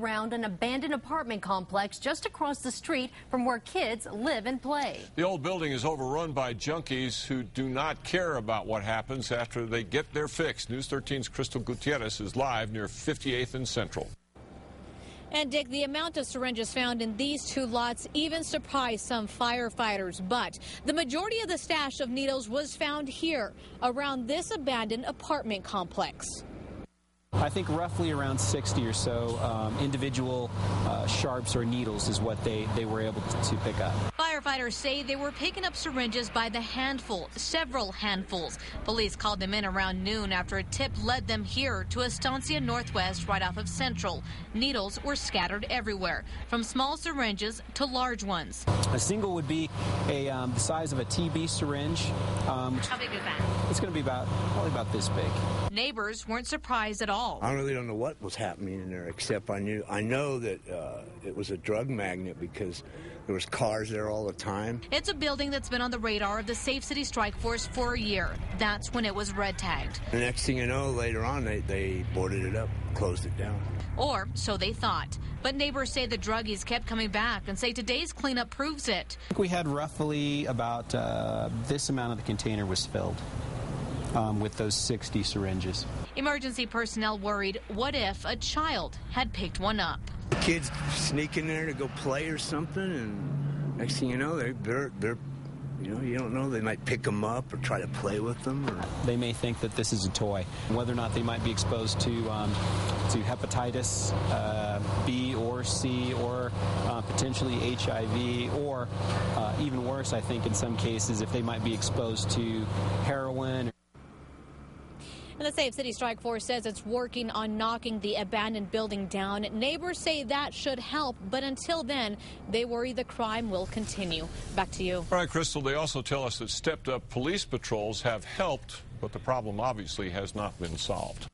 around an abandoned apartment complex just across the street from where kids live and play. The old building is overrun by junkies who do not care about what happens after they get their fix. News 13's Crystal Gutierrez is live near 58th and Central. And Dick, the amount of syringes found in these two lots even surprised some firefighters. But the majority of the stash of needles was found here, around this abandoned apartment complex. I think roughly around 60 or so individual sharps or needles is what they were able to pick up. Firefighters say they were picking up syringes by the handful, several handfuls. Police called them in around noon after a tip led them here to Estancia Northwest right off of Central. Needles were scattered everywhere, from small syringes to large ones. A single would be the size of a TB syringe. How big is that? It's going to be probably about this big. Neighbors weren't surprised at all. I really don't know what was happening in there, except I know that it was a drug magnet because there was cars there all the time. It's a building that's been on the radar of the Safe City Strike Force for a year. That's when it was red tagged. The next thing you know, later on, they boarded it up, closed it down. Or so they thought. But neighbors say the druggies kept coming back and say today's cleanup proves it. I think we had roughly about this amount of the container was filled. With those 60 syringes. Emergency personnel worried, what if a child had picked one up? The kids sneak in there to go play or something, and next thing you know, they're you don't know, they might pick them up or try to play with them. Or they may think that this is a toy. Whether or not they might be exposed to hepatitis B or C or potentially HIV, or even worse, I think in some cases, if they might be exposed to heroin. And the Safe City Strike Force says it's working on knocking the abandoned building down. Neighbors say that should help, but until then, they worry the crime will continue. Back to you. All right, Crystal, they also tell us that stepped-up police patrols have helped, but the problem obviously has not been solved.